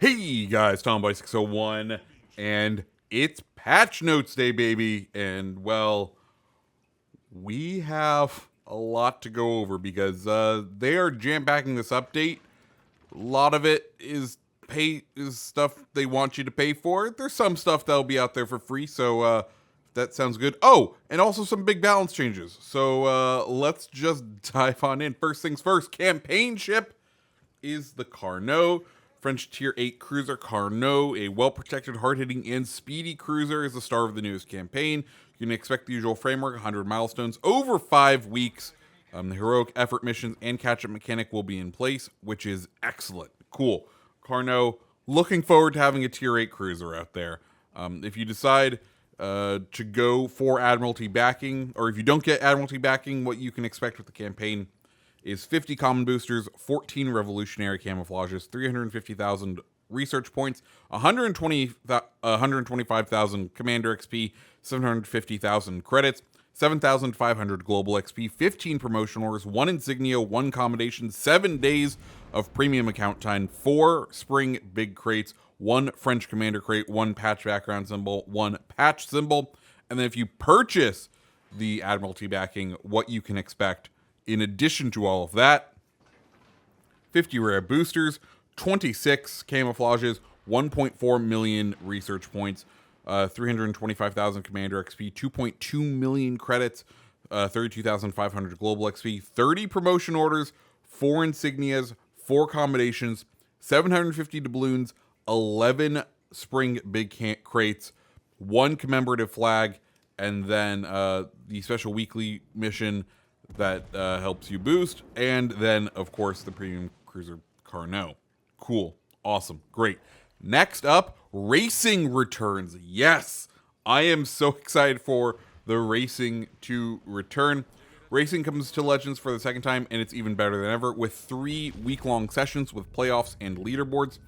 Hey guys, Tomboy601, and it's patch notes day, baby. And well, we have a lot to go over because they are jam packing this update. A lot of it is stuff they want you to pay for. There's some stuff that'll be out there for free, so that sounds good. Oh, and also some big balance changes. So let's just dive on in. First things first, campaign ship is the Carnot. French Tier 8 cruiser Carnot, a well-protected, hard-hitting, and speedy cruiser, is the star of the newest campaign. You can expect the usual framework, 100 milestones over 5 weeks. The heroic effort missions and catch-up mechanic will be in place, which is excellent. Cool. Carnot, looking forward to having a Tier 8 cruiser out there. If you decide to go for Admiralty backing, or if you don't get Admiralty backing, what you can expect with the campaign is 50 common boosters, 14 revolutionary camouflages, 350,000 research points, 125,000 commander XP, 750,000 credits, 7,500 global XP, 15 promotion orders, 1 insignia, 1 commendation, 7 days of premium account time, 4 spring big crates, 1 French commander crate, 1 patch background symbol, 1 patch symbol. And then if you purchase the Admiralty backing, what you can expect in addition to all of that: 50 rare boosters, 26 camouflages, 1.4 million research points, 325,000 commander XP, 2.2 million credits, 32,500 global XP, 30 promotion orders, 4 insignias, 4 combinations, 750 doubloons, 11 spring big crates, 1 commemorative flag, and then the special weekly mission that helps you boost, and then, of course, the premium cruiser Carnot. Cool. Awesome. Great. Next up, racing returns. Yes! I am so excited for the racing to return. Racing comes to Legends for the second time, and it's even better than ever, with 3 week-long sessions with playoffs and leaderboards.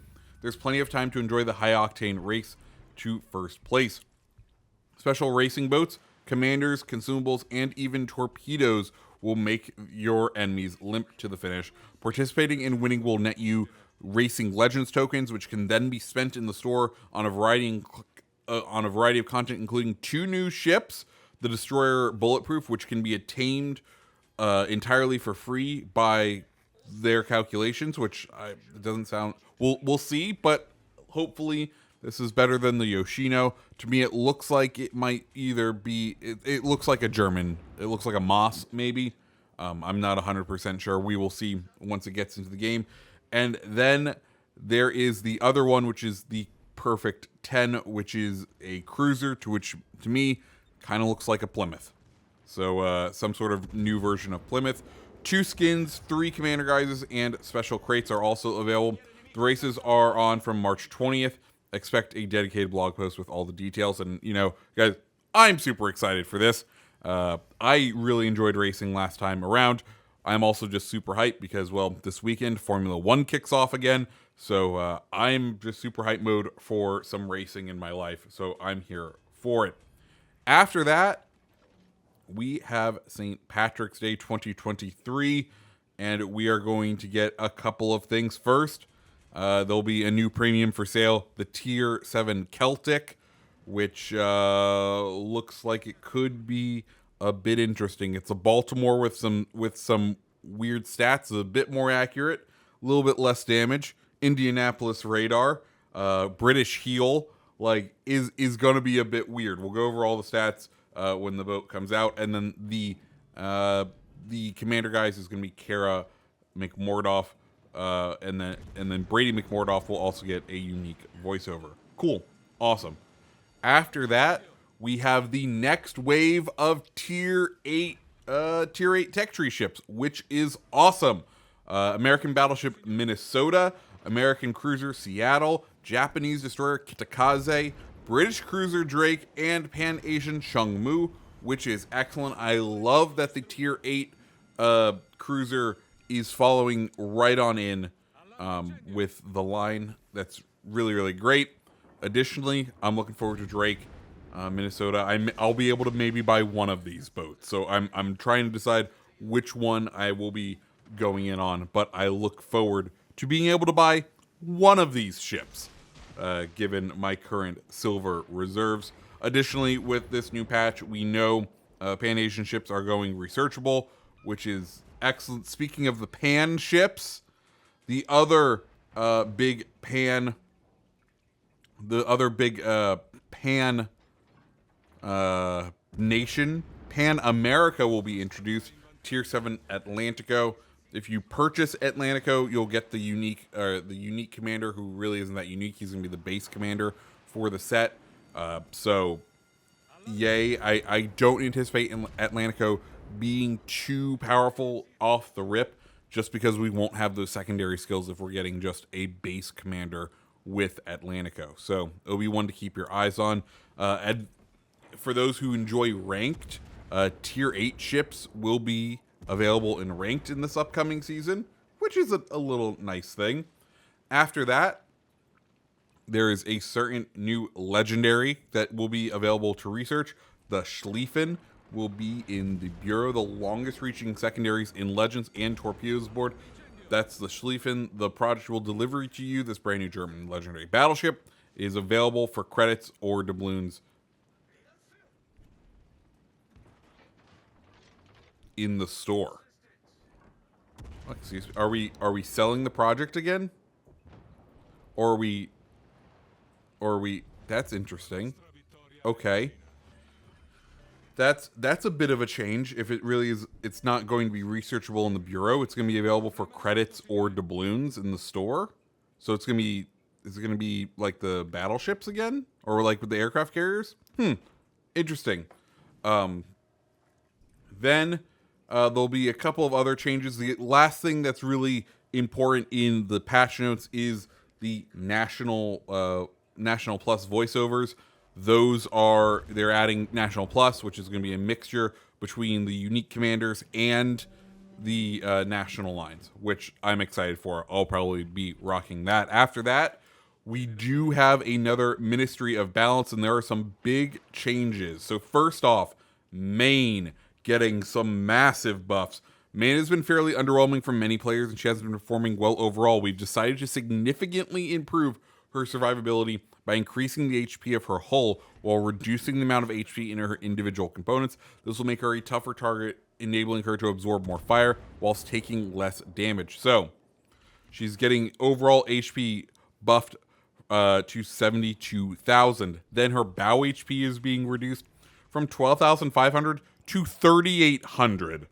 There's plenty of time to enjoy the high-octane race to first place. Special racing boats, commanders, consumables, and even torpedoes will make your enemies limp to the finish. Participating in winning will net you Racing Legends tokens, which can then be spent in the store on a variety of content, including 2 new ships: the Destroyer Bulletproof, which can be attained entirely for free by their calculations, which it doesn't sound. We'll see, but hopefully this is better than the Yoshino. To me, it looks like it might either be. It looks like a German. It looks like a Moss, maybe. I'm not 100% sure. We will see once it gets into the game. And then there is the other one, which is the Perfect 10, which is a cruiser, which to me kind of looks like a Plymouth. So some sort of new version of Plymouth. 2 skins, 3 commander guises, and special crates are also available. The races are on from March 20th. Expect a dedicated blog post with all the details. And, guys, I'm super excited for this. I really enjoyed racing last time around. I'm also just super hyped because, well, this weekend Formula 1 kicks off again. So I'm just super hype mode for some racing in my life. So I'm here for it. After that, we have St. Patrick's Day 2023, and we are going to get a couple of things. First, there'll be a new premium for sale, the Tier 7 Celtic, which looks like it could be a bit interesting. It's a Baltimore with some weird stats, a bit more accurate, a little bit less damage. Indianapolis radar, British heel, is going to be a bit weird. We'll go over all the stats when the boat comes out, and then the commander guys is going to be Kara McMordoff, and then Brady McMordoff will also get a unique voiceover. Cool, awesome. After that, we have the next wave of Tier 8 tech tree ships, which is awesome. American battleship Minnesota, American cruiser Seattle, Japanese destroyer Kitakaze, British cruiser Drake, and Pan-Asian Chungmu, which is excellent. I love that the Tier 8 cruiser is following right on in with the line. That's really, really great. Additionally, I'm looking forward to Drake, Minnesota. I'll be able to maybe buy one of these boats. So I'm trying to decide which one I will be going in on, but I look forward to being able to buy one of these ships, given my current silver reserves. Additionally, with this new patch, we know Pan-Asian ships are going researchable, which is excellent. Speaking of the Pan ships, the other big Pan, Pan nation, Pan America, will be introduced. Tier 7 Atlantico. If you purchase Atlantico, you'll get the unique commander, who really isn't that unique. He's going to be the base commander for the set. So, yay. I don't anticipate Atlantico being too powerful off the rip, just because we won't have those secondary skills if we're getting just a base commander with Atlantico. So, it'll be one to keep your eyes on. For those who enjoy ranked, tier 8 ships will be available in ranked in this upcoming season, which is a little nice thing. After that, there is a certain new legendary that will be available to research. The Schlieffen will be in the Bureau, the longest reaching secondaries in Legends and Torpedoes board. That's the Schlieffen. The project will deliver to you this brand new German legendary battleship. It is available for credits or doubloons in the store. Excuse me. Are we selling the project again? Or are we that's interesting. Okay. That's a bit of a change. If it really is, it's not going to be researchable in the Bureau. It's going to be available for credits or doubloons in the store. So is it going to be like the battleships again? Or like with the aircraft carriers? Interesting. Then there'll be a couple of other changes. The last thing that's really important in the patch notes is the National Plus voiceovers. They're adding National Plus, which is going to be a mixture between the unique commanders and the national lines, which I'm excited for. I'll probably be rocking that. After that, we do have another Ministry of Balance, and there are some big changes. So first off, Maine getting some massive buffs. Maine has been fairly underwhelming for many players, and she hasn't been performing well overall. We've decided to significantly improve her survivability by increasing the HP of her hull while reducing the amount of HP in her individual components. This will make her a tougher target, enabling her to absorb more fire whilst taking less damage. So, she's getting overall HP buffed to 72,000. Then her bow HP is being reduced from 12,500 to 3,800.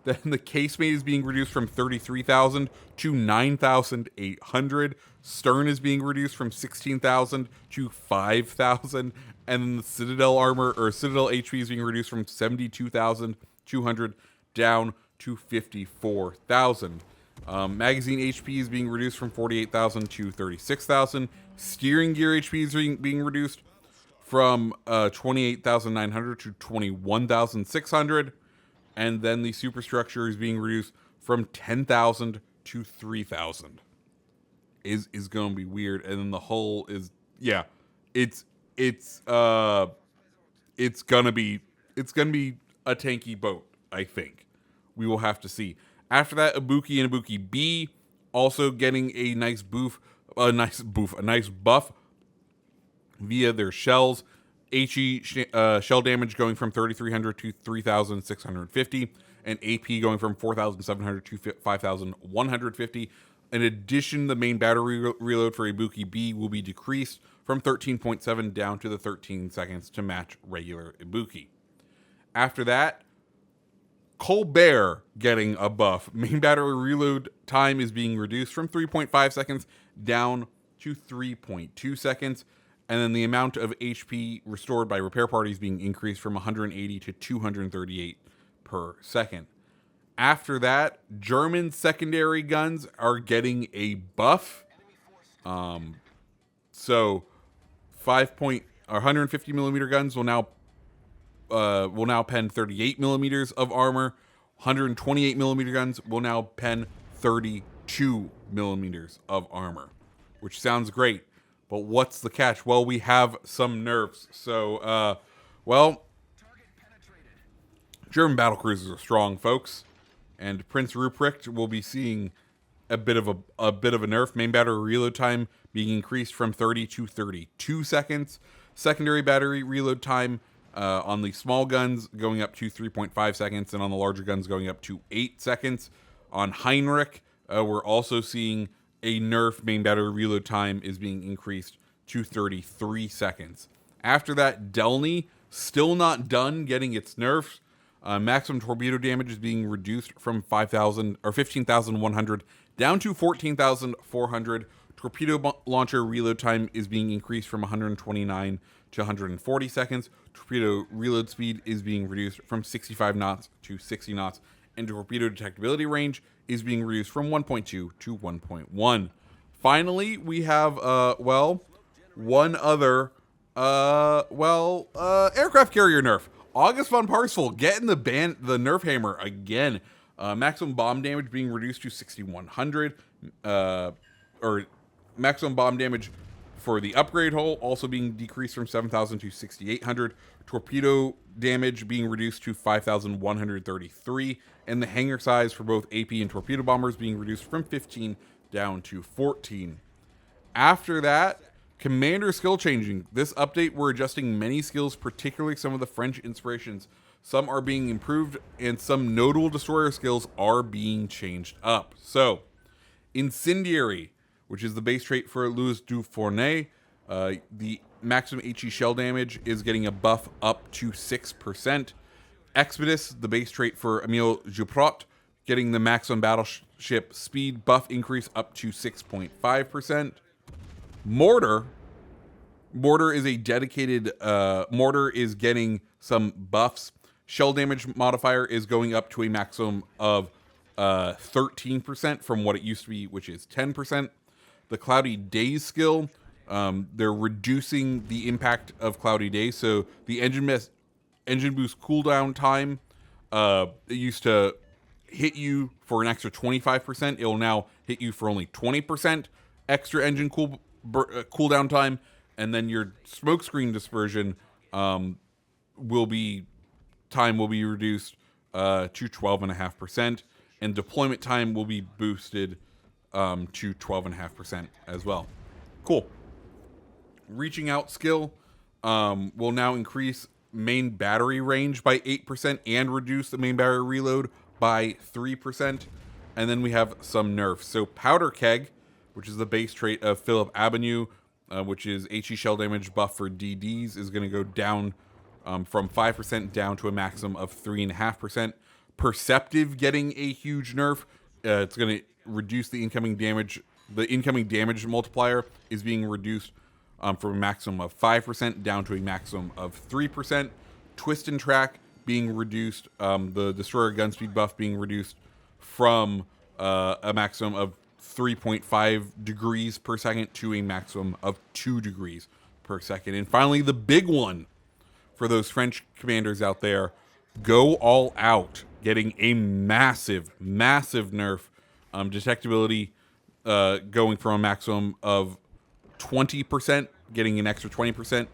Then the casemate is being reduced from 33,000 to 9,800. Stern is being reduced from 16,000 to 5,000. And then the Citadel armor, or Citadel HP, is being reduced from 72,200 down to 54,000. Magazine HP is being reduced from 48,000 to 36,000. Steering gear HP is being reduced from 28,900 to 21,600. And then the superstructure is being reduced from 10,000 to 3,000. Is going to be weird. And then the hull is, yeah, it's gonna be a tanky boat, I think. We will have to see. After that, Ibuki and Ibuki B also getting a nice buff via their shells. HE shell damage going from 3,300 to 3,650, and AP going from 4,700 to 5,150. In addition, the main battery reload for Ibuki B will be decreased from 13.7 down to the 13 seconds to match regular Ibuki. After that, Colbert getting a buff. Main battery reload time is being reduced from 3.5 seconds down to 3.2 seconds. And then the amount of HP restored by repair parties being increased from 180 to 238 per second. After that, German secondary guns are getting a buff. So 150 millimeter guns will now pen 38 millimeters of armor. 128 millimeter guns will now pen 32 millimeters of armor, which sounds great. But what's the catch? Well, we have some nerfs. So, German battlecruisers are strong, folks. And Prince Ruprecht will be seeing a bit of a bit of a nerf. Main battery reload time being increased from 30 to 32 seconds. Secondary battery reload time on the small guns going up to 3.5 seconds, and on the larger guns going up to 8 seconds. On Heinrich, we're also seeing a nerf. Main battery reload time is being increased to 33 seconds. After that, Delny, still not done getting its nerfs. Maximum torpedo damage is being reduced from 5,000 or 15,100 down to 14,400. Torpedo launcher reload time is being increased from 129 to 140 seconds. Torpedo reload speed is being reduced from 65 knots to 60 knots. And torpedo detectability range is being reduced from 1.2 to 1.1. Finally, we have, one other, aircraft carrier nerf. August von Parsifal getting the nerf hammer again. Maximum bomb damage being reduced to 6,100. Or maximum bomb damage for the upgrade hull also being decreased from 7,000 to 6,800. Torpedo damage being reduced to 5,133. And the hangar size for both AP and torpedo bombers being reduced from 15 down to 14. After that, commander skill changing. This update, we're adjusting many skills, particularly some of the French inspirations. Some are being improved, and some notable destroyer skills are being changed up. So, Incendiary, which is the base trait for Louis du Fournet, the maximum HE shell damage is getting a buff up to 6%. Expedus, the base trait for Emile Juprot, getting the maximum battleship speed buff increase up to 6.5%. Mortar is a dedicated, Mortar is getting some buffs. Shell damage modifier is going up to a maximum of 13% from what it used to be, which is 10%. The Cloudy Days skill, they're reducing the impact of Cloudy Days. So the engine boost cooldown time, it used to hit you for an extra 25%. It will now hit you for only 20% extra engine cooldown time, and then your smokescreen dispersion will be reduced to 12.5%, and deployment time will be boosted to 12.5% as well. Cool. Reaching out skill will now increase main battery range by 8% and reduce the main battery reload by 3%. And then we have some nerfs. So Powder Keg, which is the base trait of Philip Avenue, which is HE shell damage buff for DDs, is going to go down from 5% down to a maximum of 3.5%. Perceptive getting a huge nerf. It's going to reduce the incoming damage. The incoming damage multiplier is being reduced from a maximum of 5% down to a maximum of 3%. Twist and Track being reduced. The destroyer gun speed buff being reduced from a maximum of 3.5 degrees per second to a maximum of 2 degrees per second. And finally, the big one for those French commanders out there, Go All Out, getting a massive nerf. Detectability going from a maximum of 20%, getting an extra 20%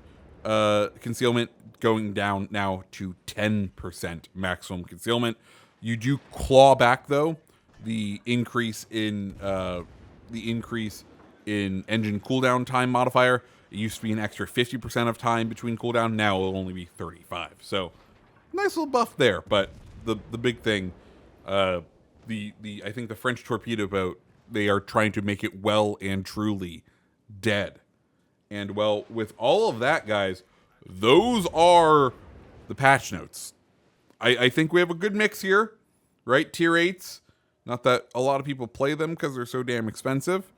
concealment, going down now to 10% maximum concealment. You do claw back, though, the increase in engine cooldown time modifier. It used to be an extra 50% of time between cooldown. Now it'll only be 35. So nice little buff there. But the big thing, I think the French torpedo boat, they are trying to make it well and truly dead. And well, with all of that, guys, those are the patch notes. I think we have a good mix here, right? Tier 8s. Not that a lot of people play them because they're so damn expensive.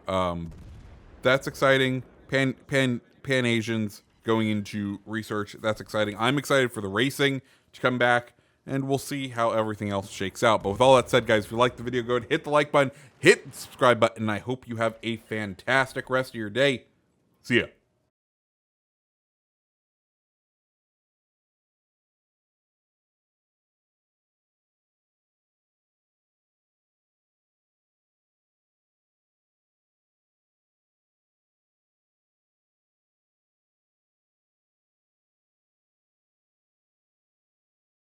That's exciting. Pan-Asians going into research. That's exciting. I'm excited for the racing to come back, and we'll see how everything else shakes out. But with all that said, guys, if you like the video, go ahead, hit the like button, hit the subscribe button, and I hope you have a fantastic rest of your day. See ya.